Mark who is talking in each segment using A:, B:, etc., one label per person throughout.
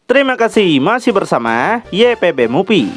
A: Terima kasih masih bersama YPB Movie.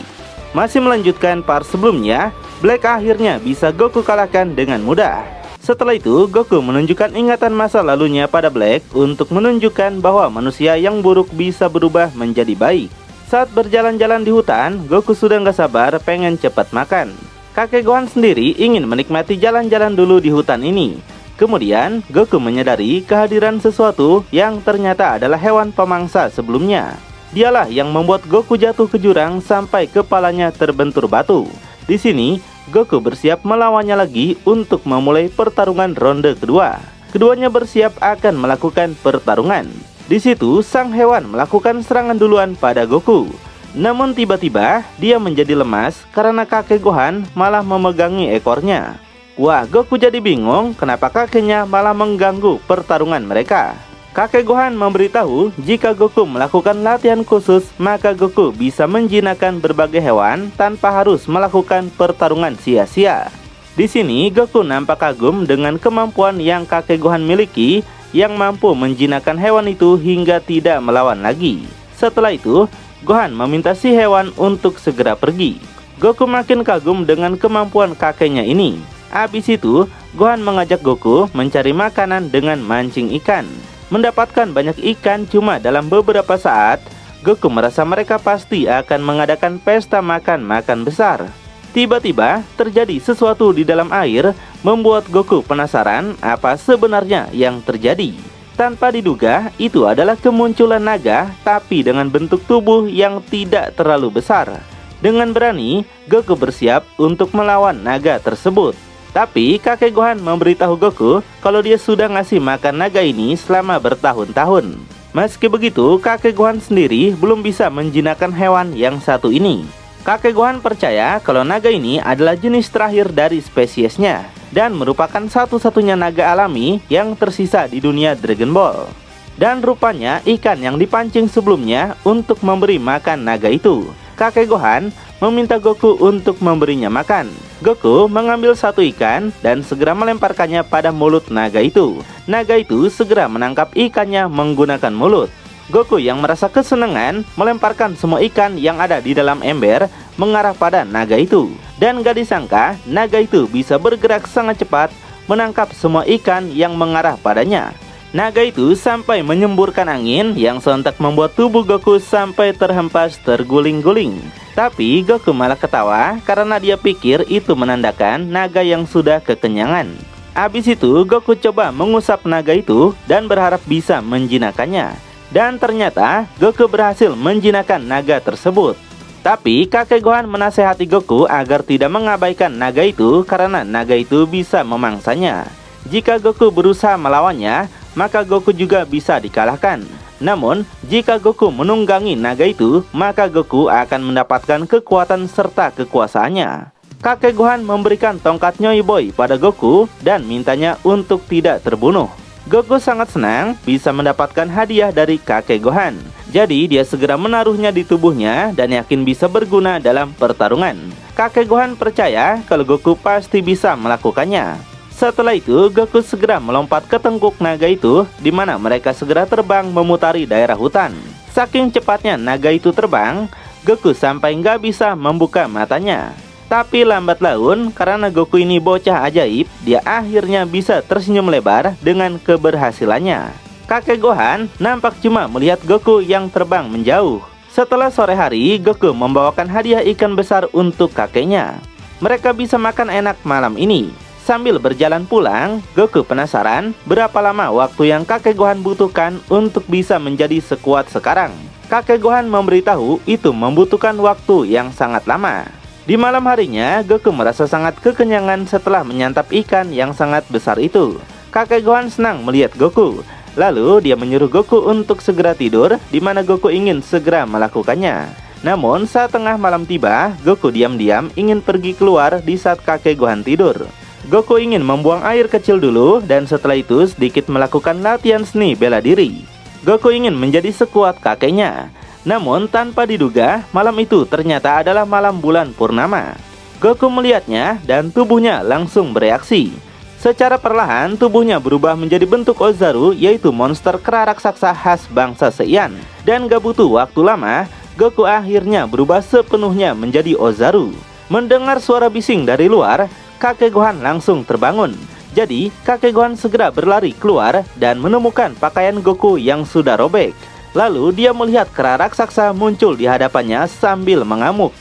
A: Masih melanjutkan part sebelumnya, Black akhirnya bisa Goku kalahkan dengan mudah. Setelah itu, Goku menunjukkan ingatan masa lalunya pada Black untuk menunjukkan bahwa manusia yang buruk bisa berubah menjadi baik. Saat berjalan-jalan di hutan, Goku sudah gak sabar pengen cepat makan. Kakek Gohan sendiri ingin menikmati jalan-jalan dulu di hutan ini. Kemudian, Goku menyadari kehadiran sesuatu yang ternyata adalah hewan pemangsa sebelumnya. Dialah yang membuat Goku jatuh ke jurang sampai kepalanya terbentur batu. Di sini, Goku bersiap melawannya lagi untuk memulai pertarungan ronde kedua. Keduanya bersiap akan melakukan pertarungan. Di situ, sang hewan melakukan serangan duluan pada Goku. Namun tiba-tiba, dia menjadi lemas karena kakek Gohan malah memegangi ekornya. Wah, Goku jadi bingung kenapa kakeknya malah mengganggu pertarungan mereka. Kakek Gohan memberitahu jika Goku melakukan latihan khusus, maka Goku bisa menjinakkan berbagai hewan tanpa harus melakukan pertarungan sia-sia. Di sini Goku nampak kagum dengan kemampuan yang kakek Gohan miliki, yang mampu menjinakkan hewan itu hingga tidak melawan lagi. Setelah itu, Gohan meminta si hewan untuk segera pergi. Goku makin kagum dengan kemampuan kakeknya ini. Habis itu, Gohan mengajak Goku mencari makanan dengan mancing ikan. Mendapatkan banyak ikan cuma dalam beberapa saat, Goku merasa mereka pasti akan mengadakan pesta makan-makan besar. Tiba-tiba, terjadi sesuatu di dalam air, membuat Goku penasaran apa sebenarnya yang terjadi. Tanpa diduga, itu adalah kemunculan naga, tapi dengan bentuk tubuh yang tidak terlalu besar. Dengan berani, Goku bersiap untuk melawan naga tersebut. Tapi kakek Gohan memberitahu Goku kalau dia sudah ngasih makan naga ini selama bertahun-tahun. Meski begitu, kakek Gohan sendiri belum bisa menjinakkan hewan yang satu ini. Kakek Gohan percaya kalau naga ini adalah jenis terakhir dari spesiesnya dan merupakan satu-satunya naga alami yang tersisa di dunia Dragon Ball. Dan rupanya ikan yang dipancing sebelumnya untuk memberi makan naga itu. Kakek Gohan meminta Goku untuk memberinya makan. Goku mengambil satu ikan dan segera melemparkannya pada mulut naga itu. Naga itu segera menangkap ikannya menggunakan mulut. Goku yang merasa kesenangan melemparkan semua ikan yang ada di dalam ember mengarah pada naga itu. Dan gak disangka naga itu bisa bergerak sangat cepat menangkap semua ikan yang mengarah padanya. Naga itu sampai menyemburkan angin yang sontak membuat tubuh Goku sampai terhempas terguling-guling. Tapi Goku malah ketawa karena dia pikir itu menandakan naga yang sudah kekenyangan. Habis itu Goku coba mengusap naga itu dan berharap bisa menjinakkannya. Dan ternyata Goku berhasil menjinakkan naga tersebut. Tapi kakek Gohan menasehati Goku agar tidak mengabaikan naga itu karena naga itu bisa memangsanya. Jika Goku berusaha melawannya, maka Goku juga bisa dikalahkan. Namun, jika Goku menunggangi naga itu, maka Goku akan mendapatkan kekuatan serta kekuasaannya. Kakek Gohan memberikan tongkat Nyoi Boy pada Goku dan mintanya untuk tidak terbunuh. Goku sangat senang bisa mendapatkan hadiah dari kakek Gohan. Jadi dia segera menaruhnya di tubuhnya dan yakin bisa berguna dalam pertarungan. Kakek Gohan percaya kalau Goku pasti bisa melakukannya. Setelah itu, Goku segera melompat ke tengkuk naga itu, di mana mereka segera terbang memutari daerah hutan. Saking cepatnya naga itu terbang, Goku sampai nggak bisa membuka matanya. Tapi lambat laun, karena Goku ini bocah ajaib, dia akhirnya bisa tersenyum lebar dengan keberhasilannya. Kakek Gohan nampak cuma melihat Goku yang terbang menjauh. Setelah sore hari, Goku membawakan hadiah ikan besar untuk kakeknya. Mereka bisa makan enak malam ini. Sambil berjalan pulang, Goku penasaran berapa lama waktu yang kakek Gohan butuhkan untuk bisa menjadi sekuat sekarang. Kakek Gohan memberitahu itu membutuhkan waktu yang sangat lama. Di malam harinya, Goku merasa sangat kekenyangan setelah menyantap ikan yang sangat besar itu. Kakek Gohan senang melihat Goku. Lalu dia menyuruh Goku untuk segera tidur, di mana Goku ingin segera melakukannya. Namun saat tengah malam tiba, Goku diam-diam ingin pergi keluar di saat kakek Gohan tidur. Goku ingin membuang air kecil dulu dan setelah itu sedikit melakukan latihan seni bela diri. Goku ingin menjadi sekuat kakeknya. Namun tanpa diduga, malam itu ternyata adalah malam bulan purnama. Goku melihatnya dan tubuhnya langsung bereaksi. Secara perlahan, tubuhnya berubah menjadi bentuk Ozaru, yaitu monster kera raksasa khas bangsa Saiyan. Dan gak butuh waktu lama, Goku akhirnya berubah sepenuhnya menjadi Ozaru. Mendengar suara bising dari luar, kakek Gohan langsung terbangun. Jadi, kakek Gohan segera berlari keluar dan menemukan pakaian Goku yang sudah robek. Lalu, dia melihat kera raksasa muncul di hadapannya sambil mengamuk.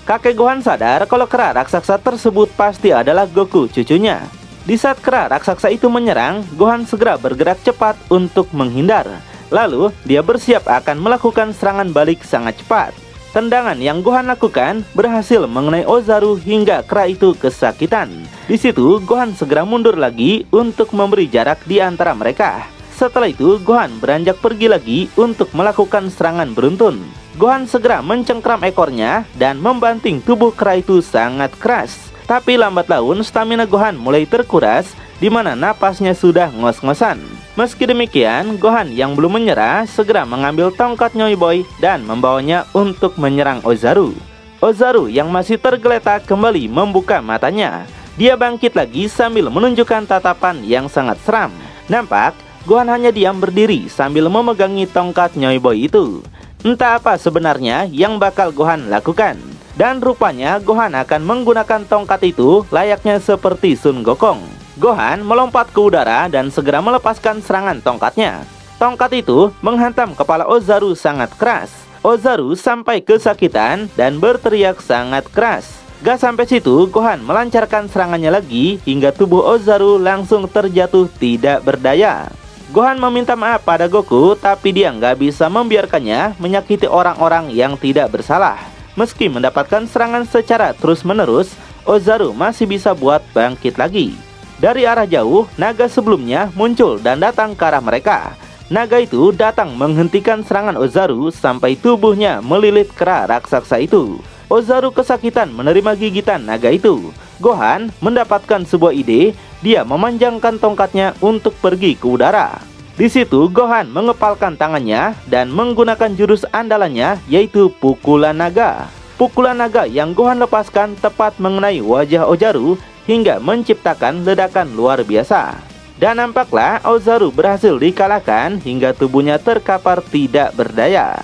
A: Kakek Gohan sadar kalau kera raksasa tersebut pasti adalah Goku cucunya. Di saat kera raksasa itu menyerang, Gohan segera bergerak cepat untuk menghindar. Lalu, dia bersiap akan melakukan serangan balik sangat cepat. Tendangan yang Gohan lakukan berhasil mengenai Ozaru hingga kera itu kesakitan. Di situ, Gohan segera mundur lagi untuk memberi jarak di antara mereka. Setelah itu, Gohan beranjak pergi lagi untuk melakukan serangan beruntun. Gohan segera mencengkram ekornya dan membanting tubuh kera itu sangat keras. Tapi lambat laun stamina Gohan mulai terkuras, di mana napasnya sudah ngos-ngosan. Meski demikian, Gohan yang belum menyerah segera mengambil tongkat Nyoy Boy dan membawanya untuk menyerang Ozaru. Ozaru yang masih tergeletak kembali membuka matanya. Dia bangkit lagi sambil menunjukkan tatapan yang sangat seram. Nampak, Gohan hanya diam berdiri sambil memegangi tongkat Nyoy Boy itu. Entah apa sebenarnya yang bakal Gohan lakukan. Dan rupanya Gohan akan menggunakan tongkat itu layaknya seperti Sun Gokong. Gohan melompat ke udara dan segera melepaskan serangan tongkatnya. Tongkat itu menghantam kepala Ozaru sangat keras. Ozaru sampai kesakitan dan berteriak sangat keras. Gak sampai situ, Gohan melancarkan serangannya lagi hingga tubuh Ozaru langsung terjatuh tidak berdaya. Gohan meminta maaf pada Goku, tapi dia nggak bisa membiarkannya menyakiti orang-orang yang tidak bersalah. Meski mendapatkan serangan secara terus-menerus, Ozaru masih bisa buat bangkit lagi. Dari arah jauh, naga sebelumnya muncul dan datang ke arah mereka. Naga itu datang menghentikan serangan Ozaru sampai tubuhnya melilit kera raksasa itu. Ozaru kesakitan menerima gigitan naga itu. Gohan mendapatkan sebuah ide, dia memanjangkan tongkatnya untuk pergi ke udara. Di situ Gohan mengepalkan tangannya dan menggunakan jurus andalannya, yaitu pukulan naga. Pukulan naga yang Gohan lepaskan tepat mengenai wajah Ozaru hingga menciptakan ledakan luar biasa. Dan nampaklah Ozaru berhasil dikalahkan hingga tubuhnya terkapar tidak berdaya.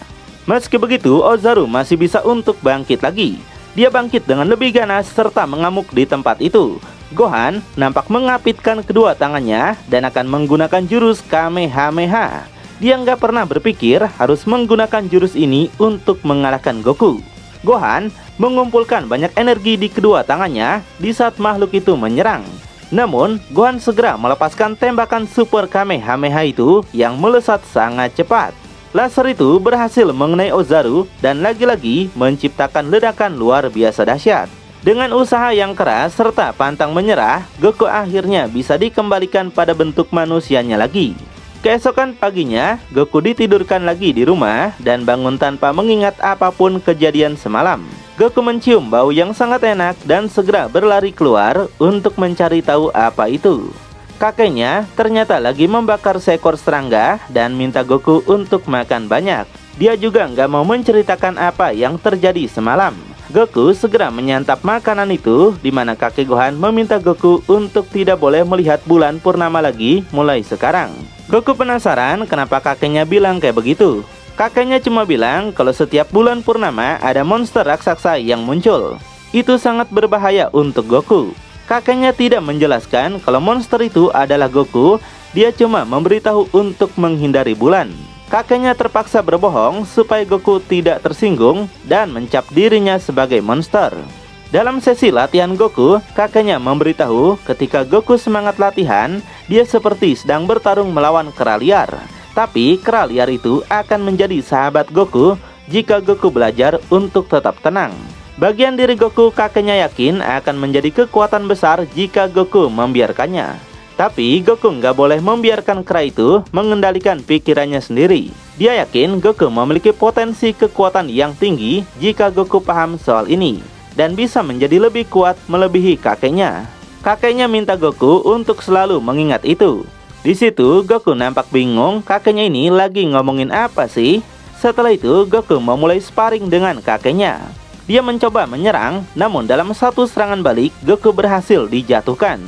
A: Meski begitu, Ozaru masih bisa untuk bangkit lagi. Dia bangkit dengan lebih ganas serta mengamuk di tempat itu. Gohan nampak mengapitkan kedua tangannya dan akan menggunakan jurus Kamehameha. Dia nggak pernah berpikir harus menggunakan jurus ini untuk mengalahkan Goku. Gohan mengumpulkan banyak energi di kedua tangannya di saat makhluk itu menyerang. Namun, Gohan segera melepaskan tembakan Super Kamehameha itu yang melesat sangat cepat. Laser itu berhasil mengenai Ozaru dan lagi-lagi menciptakan ledakan luar biasa dahsyat. Dengan usaha yang keras serta pantang menyerah, Goku akhirnya bisa dikembalikan pada bentuk manusianya lagi. Keesokan paginya, Goku ditidurkan lagi di rumah dan bangun tanpa mengingat apapun kejadian semalam. Goku mencium bau yang sangat enak dan segera berlari keluar untuk mencari tahu apa itu. Kakeknya ternyata lagi membakar seekor serangga dan minta Goku untuk makan banyak. Dia juga nggak mau menceritakan apa yang terjadi semalam. Goku segera menyantap makanan itu, di mana kakek Gohan meminta Goku untuk tidak boleh melihat bulan purnama lagi mulai sekarang. Goku penasaran kenapa kakeknya bilang kayak begitu. Kakeknya cuma bilang kalau setiap bulan purnama ada monster raksasa yang muncul. Itu sangat berbahaya untuk Goku. Kakeknya tidak menjelaskan kalau monster itu adalah Goku, dia cuma memberitahu untuk menghindari bulan. Kakeknya terpaksa berbohong supaya Goku tidak tersinggung dan mencap dirinya sebagai monster. Dalam sesi latihan Goku, kakeknya memberitahu ketika Goku semangat latihan, dia seperti sedang bertarung melawan kera liar. Tapi kera liar itu akan menjadi sahabat Goku jika Goku belajar untuk tetap tenang. Bagian diri Goku kakeknya yakin akan menjadi kekuatan besar jika Goku membiarkannya. Tapi Goku nggak boleh membiarkan kera itu mengendalikan pikirannya sendiri. Dia yakin Goku memiliki potensi kekuatan yang tinggi jika Goku paham soal ini dan bisa menjadi lebih kuat melebihi kakeknya. Kakeknya minta Goku untuk selalu mengingat itu. Di situ Goku nampak bingung, kakeknya ini lagi ngomongin apa sih? Setelah itu Goku memulai sparring dengan kakeknya. Dia mencoba menyerang, namun dalam satu serangan balik Goku berhasil dijatuhkan.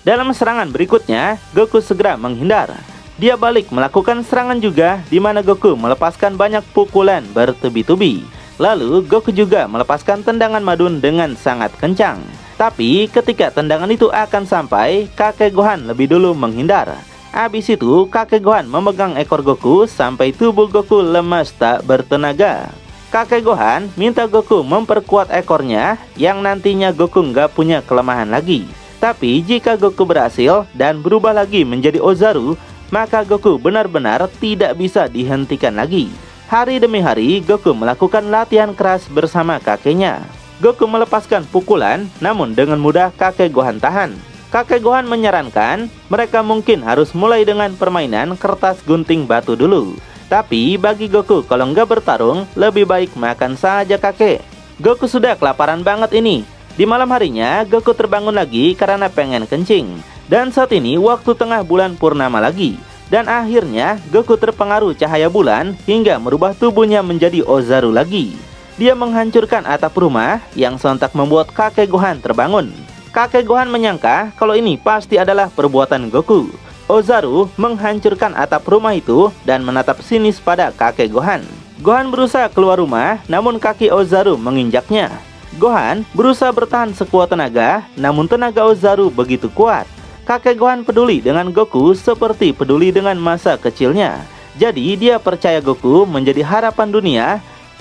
A: Dalam serangan berikutnya, Goku segera menghindar. Dia balik melakukan serangan juga, di mana Goku melepaskan banyak pukulan bertubi-tubi. Lalu Goku juga melepaskan tendangan madun dengan sangat kencang. Tapi ketika tendangan itu akan sampai, kakek Gohan lebih dulu menghindar. Habis itu kakek Gohan memegang ekor Goku sampai tubuh Goku lemas tak bertenaga. Kakek Gohan minta Goku memperkuat ekornya yang nantinya Goku nggak punya kelemahan lagi. Tapi jika Goku berhasil dan berubah lagi menjadi Ozaru, maka Goku benar-benar tidak bisa dihentikan lagi. Hari demi hari Goku melakukan latihan keras bersama kakeknya. Goku melepaskan pukulan, namun dengan mudah kakek Gohan tahan. Kakek Gohan menyarankan mereka mungkin harus mulai dengan permainan kertas gunting batu dulu. Tapi bagi Goku kalau nggak bertarung, lebih baik makan saja kakek. Goku sudah kelaparan banget ini. Di malam harinya, Goku terbangun lagi karena pengen kencing. Dan saat ini waktu tengah bulan purnama lagi. Dan akhirnya, Goku terpengaruh cahaya bulan hingga merubah tubuhnya menjadi Ozaru lagi. Dia menghancurkan atap rumah yang sontak membuat kakek Gohan terbangun. Kakek Gohan menyangka kalau ini pasti adalah perbuatan Goku. Ozaru menghancurkan atap rumah itu dan menatap sinis pada kakek Gohan. Gohan berusaha keluar rumah, namun kaki Ozaru menginjaknya. Gohan berusaha bertahan sekuat tenaga, namun tenaga Ozaru begitu kuat. Kakek Gohan peduli dengan Goku seperti peduli dengan masa kecilnya. Jadi dia percaya Goku menjadi harapan dunia,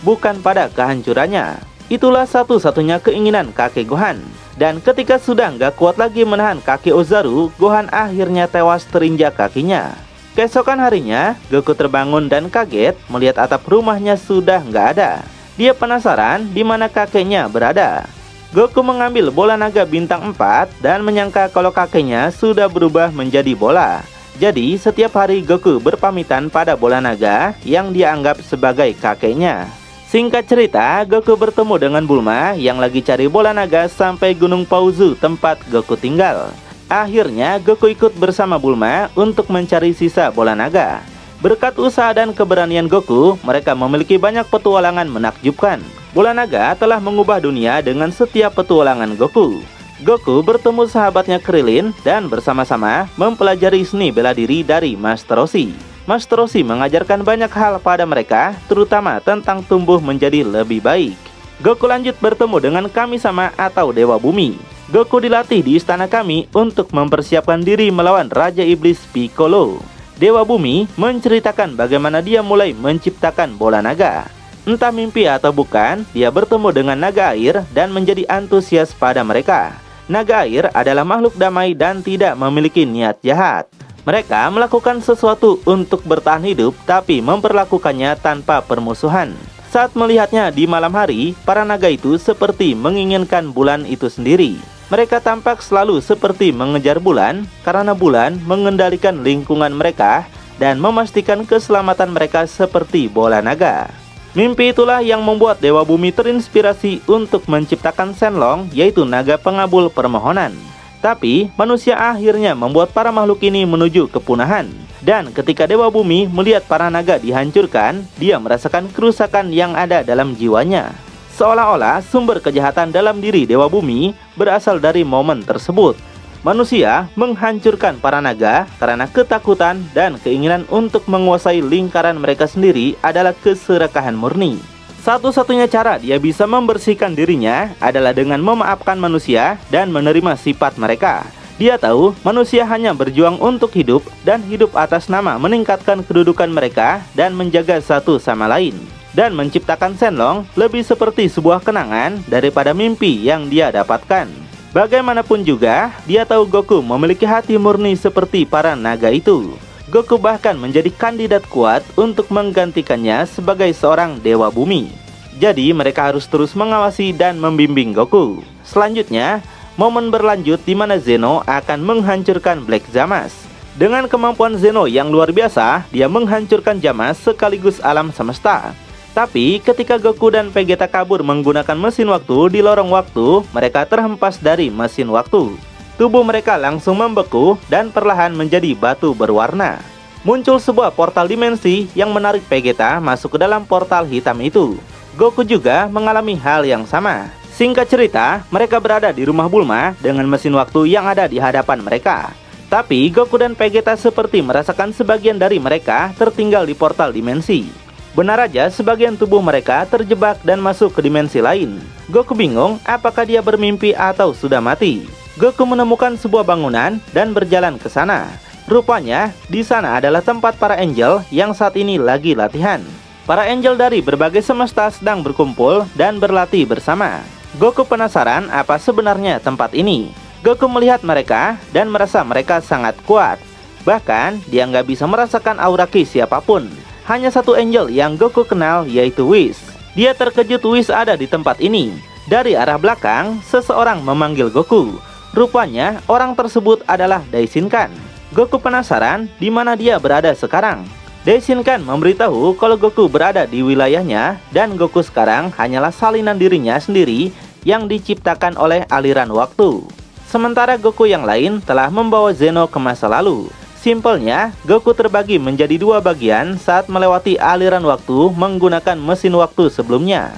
A: bukan pada kehancurannya. Itulah satu-satunya keinginan kakek Gohan. Dan ketika sudah nggak kuat lagi menahan kaki Ozaru, Gohan akhirnya tewas terinjak kakinya. Keesokan harinya, Goku terbangun dan kaget melihat atap rumahnya sudah nggak ada. Dia penasaran di mana kakeknya berada. Goku mengambil bola naga bintang 4 dan menyangka kalau kakeknya sudah berubah menjadi bola. Jadi setiap hari Goku berpamitan pada bola naga yang dia anggap sebagai kakeknya. Singkat cerita, Goku bertemu dengan Bulma yang lagi cari bola naga sampai Gunung Pauzu tempat Goku tinggal. Akhirnya Goku ikut bersama Bulma untuk mencari sisa bola naga. Berkat usaha dan keberanian Goku, mereka memiliki banyak petualangan menakjubkan. Bola naga telah mengubah dunia dengan setiap petualangan Goku. Goku bertemu sahabatnya Krillin dan bersama-sama mempelajari seni bela diri dari Master Roshi. Master Roshi mengajarkan banyak hal pada mereka, terutama tentang tumbuh menjadi lebih baik. Goku lanjut bertemu dengan Kami-sama atau Dewa Bumi. Goku dilatih di istana Kami untuk mempersiapkan diri melawan Raja Iblis Piccolo. Dewa Bumi menceritakan bagaimana dia mulai menciptakan bola naga. Entah mimpi atau bukan, dia bertemu dengan naga air dan menjadi antusias pada mereka. Naga air adalah makhluk damai dan tidak memiliki niat jahat. Mereka melakukan sesuatu untuk bertahan hidup, tapi memperlakukannya tanpa permusuhan. Saat melihatnya di malam hari, para naga itu seperti menginginkan bulan itu sendiri. Mereka tampak selalu seperti mengejar bulan, karena bulan mengendalikan lingkungan mereka dan memastikan keselamatan mereka seperti bola naga. Mimpi itulah yang membuat Dewa Bumi terinspirasi untuk menciptakan Shenlong, yaitu naga pengabul permohonan. Tapi manusia akhirnya membuat para makhluk ini menuju kepunahan. Dan ketika Dewa Bumi melihat para naga dihancurkan, dia merasakan kerusakan yang ada dalam jiwanya. Seolah-olah sumber kejahatan dalam diri Dewa Bumi berasal dari momen tersebut. Manusia menghancurkan para naga karena ketakutan dan keinginan untuk menguasai lingkaran mereka sendiri adalah keserakahan murni. Satu-satunya cara dia bisa membersihkan dirinya adalah dengan memaafkan manusia dan menerima sifat mereka. Dia tahu manusia hanya berjuang untuk hidup dan hidup atas nama meningkatkan kedudukan mereka dan menjaga satu sama lain. Dan menciptakan Shenlong lebih seperti sebuah kenangan daripada mimpi yang dia dapatkan. Bagaimanapun juga, dia tahu Goku memiliki hati murni seperti para naga itu. Goku bahkan menjadi kandidat kuat untuk menggantikannya sebagai seorang Dewa Bumi. Jadi mereka harus terus mengawasi dan membimbing Goku. Selanjutnya, momen berlanjut di mana Zeno akan menghancurkan Black Zamasu. Dengan kemampuan Zeno yang luar biasa, dia menghancurkan Zamasu sekaligus alam semesta. Tapi ketika Goku dan Vegeta kabur menggunakan mesin waktu di lorong waktu, mereka terhempas dari mesin waktu. Tubuh mereka langsung membeku dan perlahan menjadi batu berwarna. Muncul sebuah portal dimensi yang menarik Vegeta masuk ke dalam portal hitam itu. Goku juga mengalami hal yang sama. Singkat cerita, mereka berada di rumah Bulma dengan mesin waktu yang ada di hadapan mereka. Tapi Goku dan Vegeta seperti merasakan sebagian dari mereka tertinggal di portal dimensi. Benar aja, sebagian tubuh mereka terjebak dan masuk ke dimensi lain. Goku bingung apakah dia bermimpi atau sudah mati. Goku menemukan sebuah bangunan dan berjalan ke sana. Rupanya, di sana adalah tempat para angel yang saat ini lagi latihan. Para angel dari berbagai semesta sedang berkumpul dan berlatih bersama. Goku penasaran apa sebenarnya tempat ini. Goku melihat mereka dan merasa mereka sangat kuat. Bahkan, dia nggak bisa merasakan aura ki siapapun. Hanya satu angel yang Goku kenal, yaitu Whis. Dia terkejut Whis ada di tempat ini. Dari arah belakang, seseorang memanggil Goku. Rupanya, orang tersebut adalah Daishinkan. Goku penasaran di mana dia berada sekarang. Daishinkan memberitahu kalau Goku berada di wilayahnya dan Goku sekarang hanyalah salinan dirinya sendiri yang diciptakan oleh aliran waktu. Sementara Goku yang lain telah membawa Zeno ke masa lalu. Simpelnya, Goku terbagi menjadi dua bagian saat melewati aliran waktu menggunakan mesin waktu sebelumnya.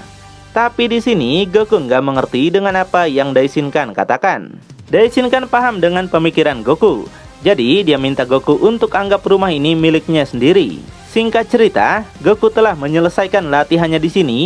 A: Tapi di sini Goku nggak mengerti dengan apa yang Daishinkan katakan. Daishinkan paham dengan pemikiran Goku. Jadi dia minta Goku untuk anggap rumah ini miliknya sendiri. Singkat cerita, Goku telah menyelesaikan latihannya di sini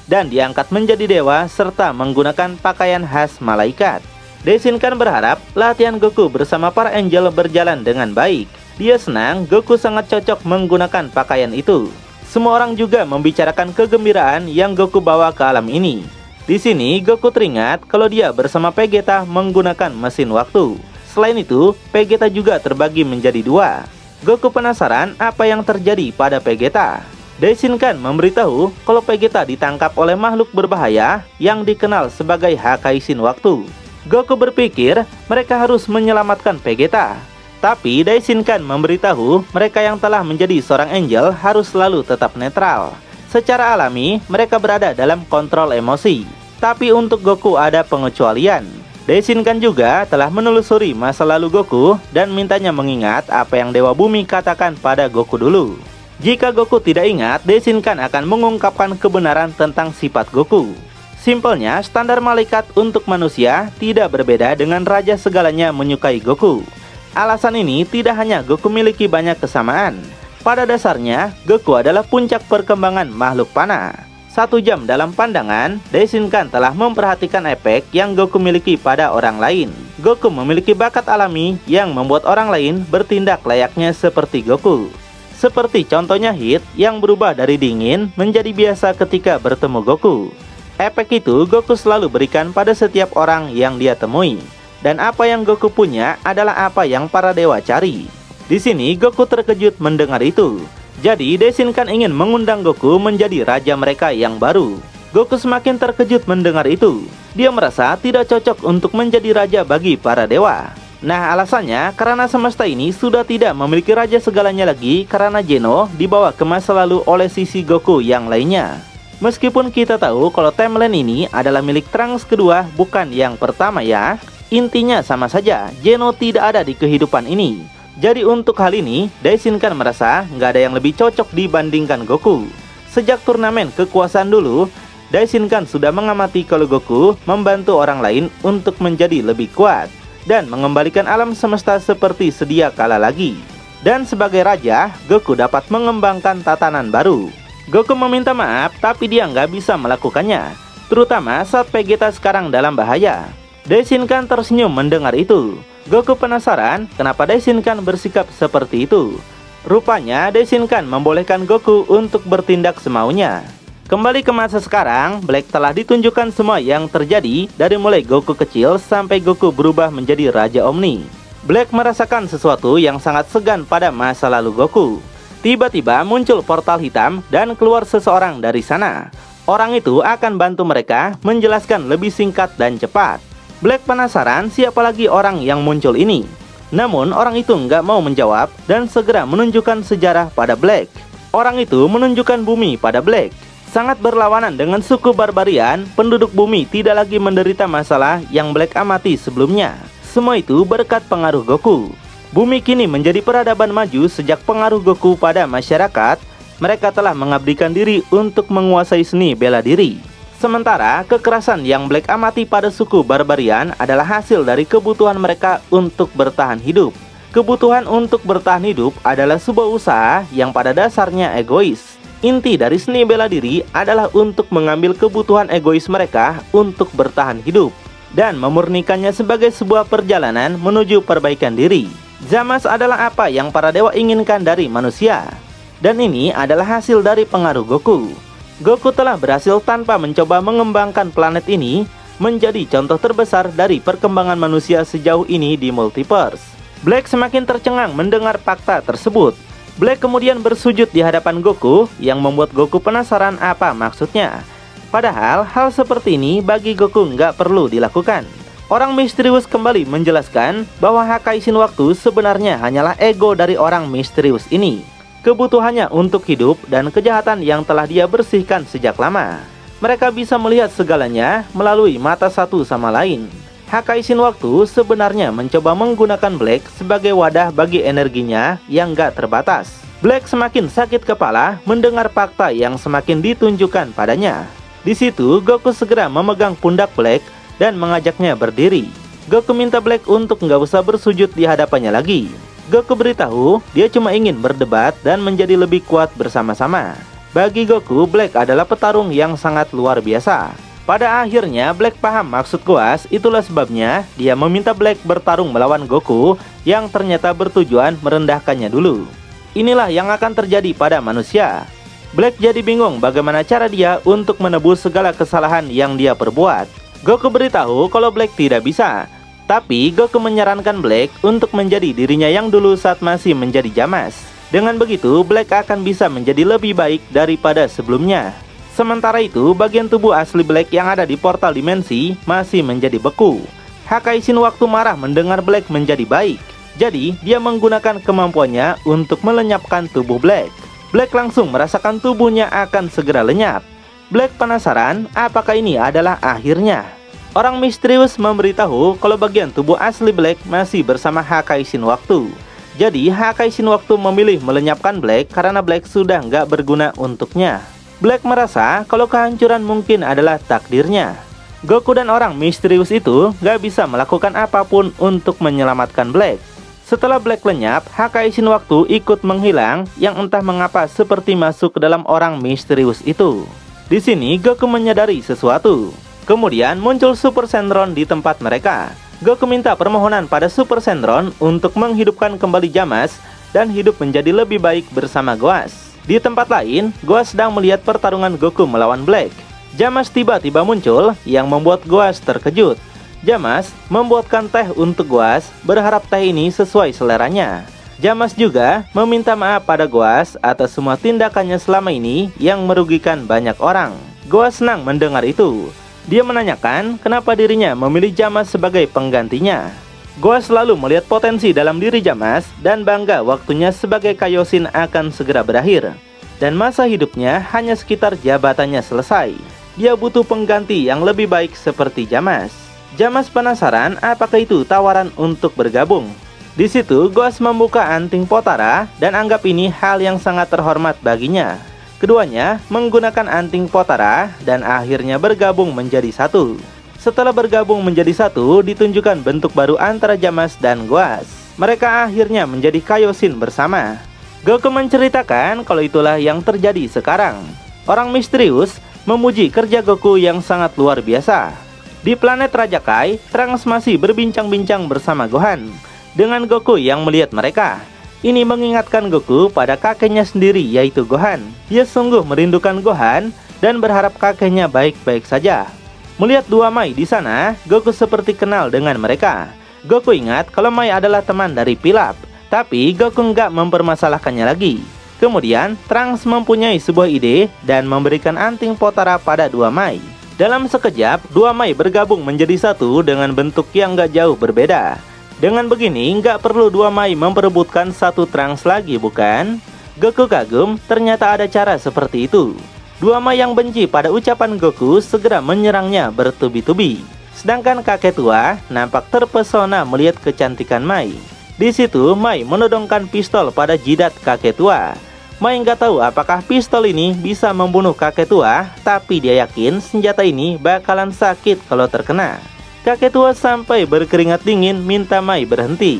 A: dan diangkat menjadi dewa serta menggunakan pakaian khas malaikat. Daishinkan berharap latihan Goku bersama para angel berjalan dengan baik. Dia senang Goku sangat cocok menggunakan pakaian itu. Semua orang juga membicarakan kegembiraan yang Goku bawa ke alam ini. Di sini Goku teringat kalau dia bersama Vegeta menggunakan mesin waktu. Selain itu, Vegeta juga terbagi menjadi dua. Goku penasaran apa yang terjadi pada Vegeta. Daishinkan memberitahu kalau Vegeta ditangkap oleh makhluk berbahaya yang dikenal sebagai Hakaisin Waktu. Goku berpikir mereka harus menyelamatkan Vegeta. Tapi Daishinkan memberitahu mereka yang telah menjadi seorang angel harus selalu tetap netral. Secara alami, mereka berada dalam kontrol emosi. Tapi untuk Goku ada pengecualian. Daishinkan juga telah menelusuri masa lalu Goku dan mintanya mengingat apa yang Dewa Bumi katakan pada Goku dulu. Jika Goku tidak ingat, Daishinkan akan mengungkapkan kebenaran tentang sifat Goku. Simpelnya, standar malaikat untuk manusia tidak berbeda dengan raja segalanya menyukai Goku. Alasan ini tidak hanya Goku miliki banyak kesamaan. Pada dasarnya, Goku adalah puncak perkembangan makhluk panah. 1 jam dalam pandangan, Daishinkan telah memperhatikan efek yang Goku miliki pada orang lain. Goku memiliki bakat alami yang membuat orang lain bertindak layaknya seperti Goku. Seperti contohnya Heat yang berubah dari dingin menjadi biasa ketika bertemu Goku. Efek itu Goku selalu berikan pada setiap orang yang dia temui. Dan apa yang Goku punya adalah apa yang para dewa cari. Di sini Goku terkejut mendengar itu. Jadi Daishinkan ingin mengundang Goku menjadi raja mereka yang baru. Goku semakin terkejut mendengar itu. Dia merasa tidak cocok untuk menjadi raja bagi para dewa. Nah, alasannya karena semesta ini sudah tidak memiliki raja segalanya lagi karena Geno dibawa ke masa lalu oleh sisi Goku yang lainnya. Meskipun kita tahu kalau timeline ini adalah milik Trunks kedua bukan yang pertama ya. Intinya sama saja, Geno tidak ada di kehidupan ini. Jadi untuk hal ini, Daishinkan merasa nggak ada yang lebih cocok dibandingkan Goku. Sejak turnamen kekuasaan dulu, Daishinkan sudah mengamati kalau Goku membantu orang lain untuk menjadi lebih kuat dan mengembalikan alam semesta seperti sedia kala lagi. Dan sebagai raja, Goku dapat mengembangkan tatanan baru. Goku meminta maaf tapi dia nggak bisa melakukannya, terutama saat Vegeta sekarang dalam bahaya. Daishinkan tersenyum mendengar itu. Goku penasaran kenapa Daishinkan bersikap seperti itu. Rupanya Daishinkan membolehkan Goku untuk bertindak semaunya. Kembali ke masa sekarang, Black telah ditunjukkan semua yang terjadi dari mulai Goku kecil sampai Goku berubah menjadi Raja Omni. Black merasakan sesuatu yang sangat segan pada masa lalu Goku. Tiba-tiba muncul portal hitam dan keluar seseorang dari sana. Orang itu akan bantu mereka menjelaskan lebih singkat dan cepat. Black penasaran siapa lagi orang yang muncul ini. Namun orang itu nggak mau menjawab dan segera menunjukkan sejarah pada Black. Orang itu menunjukkan bumi pada Black. Sangat berlawanan dengan suku Barbarian, penduduk bumi tidak lagi menderita masalah yang Black amati sebelumnya. Semua itu berkat pengaruh Goku. Bumi kini menjadi peradaban maju sejak pengaruh Goku pada masyarakat. Mereka telah mengabdikan diri untuk menguasai seni bela diri. Sementara kekerasan yang Black amati pada suku Barbarian adalah hasil dari kebutuhan mereka untuk bertahan hidup. Kebutuhan untuk bertahan hidup adalah sebuah usaha yang pada dasarnya egois. Inti dari seni bela diri adalah untuk mengambil kebutuhan egois mereka untuk bertahan hidup dan memurnikannya sebagai sebuah perjalanan menuju perbaikan diri. Zamasu adalah apa yang para dewa inginkan dari manusia. Dan ini adalah hasil dari pengaruh Goku. Goku telah berhasil tanpa mencoba mengembangkan planet ini menjadi contoh terbesar dari perkembangan manusia sejauh ini di multiverse. Black semakin tercengang mendengar fakta tersebut. Black kemudian bersujud di hadapan Goku yang membuat Goku penasaran apa maksudnya. Padahal hal seperti ini bagi Goku nggak perlu dilakukan. Orang misterius kembali menjelaskan bahwa Hakaisin Waktu sebenarnya hanyalah ego dari orang misterius ini. Kebutuhannya untuk hidup dan kejahatan yang telah dia bersihkan sejak lama. Mereka bisa melihat segalanya melalui mata satu sama lain. Hakaisin Waktu sebenarnya mencoba menggunakan Black sebagai wadah bagi energinya yang gak terbatas. Black semakin sakit kepala mendengar fakta yang semakin ditunjukkan padanya. Di situ Goku segera memegang pundak Black dan mengajaknya berdiri. Goku minta Black untuk nggak usah bersujud di hadapannya lagi. Goku beritahu dia cuma ingin berdebat dan menjadi lebih kuat bersama-sama. Bagi Goku, Black adalah petarung yang sangat luar biasa. Pada akhirnya Black paham maksud Goas, itulah sebabnya dia meminta Black bertarung melawan Goku yang ternyata bertujuan merendahkannya dulu. Inilah yang akan terjadi pada manusia. Black jadi bingung bagaimana cara dia untuk menebus segala kesalahan yang dia perbuat. Goku beritahu kalau Black tidak bisa. Tapi Goku menyarankan Black untuk menjadi dirinya yang dulu saat masih menjadi Jamas. Dengan begitu, Black akan bisa menjadi lebih baik daripada sebelumnya. Sementara itu, bagian tubuh asli Black yang ada di portal dimensi masih menjadi beku. Hakaisin Waktu marah mendengar Black menjadi baik. Jadi, dia menggunakan kemampuannya untuk melenyapkan tubuh Black. Black langsung merasakan tubuhnya akan segera lenyap. Black penasaran apakah ini adalah akhirnya. Orang misterius memberitahu kalau bagian tubuh asli Black masih bersama Hakaisin Waktu. Jadi Hakaisin Waktu memilih melenyapkan Black karena Black sudah nggak berguna untuknya. Black merasa kalau kehancuran mungkin adalah takdirnya. Goku dan orang misterius itu nggak bisa melakukan apapun untuk menyelamatkan Black. Setelah Black lenyap, Hakaisin Waktu ikut menghilang yang entah mengapa seperti masuk ke dalam orang misterius itu. Di sini Goku menyadari sesuatu. Kemudian muncul Super Shenron di tempat mereka. Goku minta permohonan pada Super Shenron untuk menghidupkan kembali Jamas dan hidup menjadi lebih baik bersama Goas. Di tempat lain, Goas sedang melihat pertarungan Goku melawan Black. Jamas tiba-tiba muncul yang membuat Goas terkejut. Jamas membuatkan teh untuk Goas, berharap teh ini sesuai seleranya. Jamas juga meminta maaf pada Goas atas semua tindakannya selama ini yang merugikan banyak orang. Goas senang mendengar itu. Dia menanyakan kenapa dirinya memilih Jamas sebagai penggantinya. Goas selalu melihat potensi dalam diri Jamas dan bangga waktunya sebagai Kaioshin akan segera berakhir. Dan masa hidupnya hanya sekitar jabatannya selesai. Dia butuh pengganti yang lebih baik seperti Jamas. Jamas penasaran apakah itu tawaran untuk bergabung. Di situ Goas membuka anting Potara dan anggap ini hal yang sangat terhormat baginya. Keduanya menggunakan anting Potara dan akhirnya bergabung menjadi satu. Setelah bergabung menjadi satu, ditunjukkan bentuk baru antara Jamas dan Goas. Mereka akhirnya menjadi Kaioshin bersama. Goku menceritakan kalau itulah yang terjadi sekarang. Orang misterius memuji kerja Goku yang sangat luar biasa. Di planet Raja Kai, Trunks masih berbincang-bincang bersama Gohan. Dengan Goku yang melihat mereka. Ini mengingatkan Goku pada kakeknya sendiri yaitu Gohan. Dia sungguh merindukan Gohan dan berharap kakeknya baik-baik saja. Melihat dua Mai di sana, Goku seperti kenal dengan mereka. Goku ingat kalau Mai adalah teman dari Pilaf, tapi Goku nggak mempermasalahkannya lagi. Kemudian Trunks mempunyai sebuah ide dan memberikan anting Potara pada dua Mai. Dalam sekejap, dua Mai bergabung menjadi satu dengan bentuk yang nggak jauh berbeda. Dengan begini, nggak perlu dua Mai memperebutkan satu Trunks lagi, bukan? Goku kagum, ternyata ada cara seperti itu. Dua Mai yang benci pada ucapan Goku segera menyerangnya bertubi-tubi. Sedangkan kakek tua nampak terpesona melihat kecantikan Mai. Di situ, Mai menodongkan pistol pada jidat kakek tua. Mai nggak tahu apakah pistol ini bisa membunuh kakek tua, tapi dia yakin senjata ini bakalan sakit kalau terkena. Kakek tua sampai berkeringat dingin minta Mai berhenti.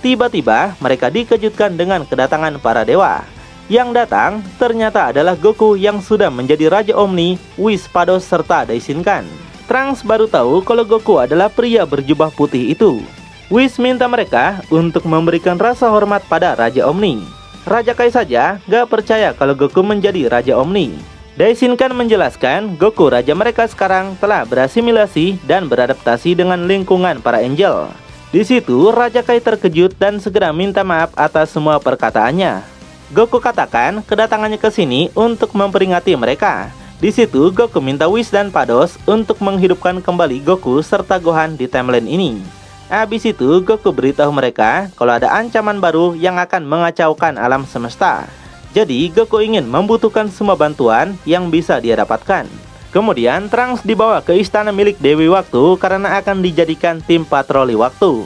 A: Tiba-tiba mereka dikejutkan dengan kedatangan para dewa. Yang datang ternyata adalah Goku yang sudah menjadi Raja Omni, Whis, Pados, serta Daishinkan. Trunks baru tahu kalau Goku adalah pria berjubah putih itu. Whis minta mereka untuk memberikan rasa hormat pada Raja Omni. Raja Kai saja gak percaya kalau Goku menjadi Raja Omni. Daishinkan menjelaskan Goku raja mereka sekarang telah berasimilasi dan beradaptasi dengan lingkungan para angel. Di situ Raja Kai terkejut dan segera minta maaf atas semua perkataannya. Goku katakan kedatangannya ke sini untuk memperingati mereka. Di situ Goku minta Whis dan Pados untuk menghidupkan kembali Goku serta Gohan di timeline ini. Habis itu Goku beritahu mereka kalau ada ancaman baru yang akan mengacaukan alam semesta. Jadi Goku ingin membutuhkan semua bantuan yang bisa dia dapatkan. Kemudian Trunks dibawa ke istana milik Dewi Waktu karena akan dijadikan tim patroli waktu.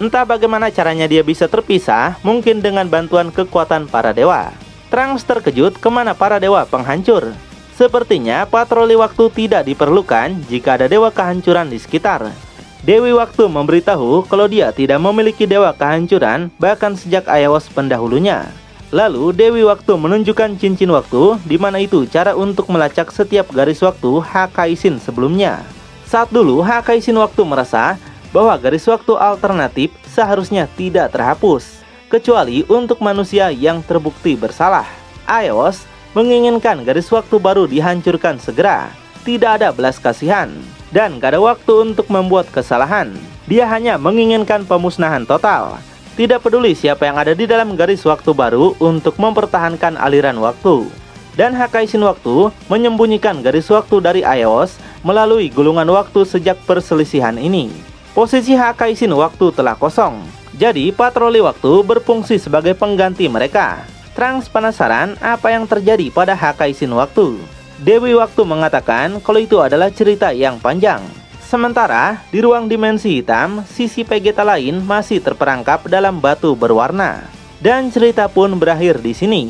A: Entah bagaimana caranya dia bisa terpisah, mungkin dengan bantuan kekuatan para dewa. Trunks terkejut kemana para dewa penghancur. Sepertinya patroli waktu tidak diperlukan jika ada dewa kehancuran di sekitar. Dewi Waktu memberitahu kalau dia tidak memiliki dewa kehancuran bahkan sejak Aios pendahulunya. Lalu Dewi Waktu menunjukkan cincin waktu, di mana itu cara untuk melacak setiap garis waktu Hakaisin sebelumnya. Saat dulu Hakaisin waktu merasa bahwa garis waktu alternatif seharusnya tidak terhapus, kecuali untuk manusia yang terbukti bersalah. Aios menginginkan garis waktu baru dihancurkan segera. Tidak ada belas kasihan dan gak ada waktu untuk membuat kesalahan. Dia hanya menginginkan pemusnahan total. Tidak peduli siapa yang ada di dalam garis waktu baru untuk mempertahankan aliran waktu. Dan Hakaisin waktu menyembunyikan garis waktu dari Aios melalui gulungan waktu sejak perselisihan ini. Posisi Hakaisin waktu telah kosong. Jadi patroli waktu berfungsi sebagai pengganti mereka. Trunks penasaran apa yang terjadi pada Hakaisin waktu. Dewi Waktu mengatakan kalau itu adalah cerita yang panjang. Sementara di ruang dimensi hitam, sisi Vegeta lain masih terperangkap dalam batu berwarna. Dan cerita pun berakhir di sini.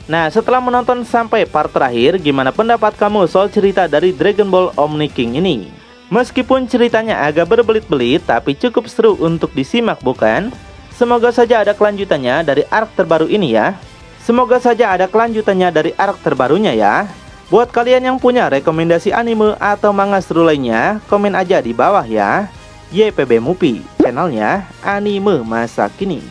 A: Nah, setelah menonton sampai part terakhir, gimana pendapat kamu soal cerita dari Dragon Ball Omni King ini? Meskipun ceritanya agak berbelit-belit, tapi cukup seru untuk disimak bukan? Semoga saja ada kelanjutannya dari arc terbaru ini ya. Semoga saja ada kelanjutannya dari arc terbarunya ya. Buat kalian yang punya rekomendasi anime atau manga seru lainnya, komen aja di bawah ya. YPB Movie, channelnya anime masa kini.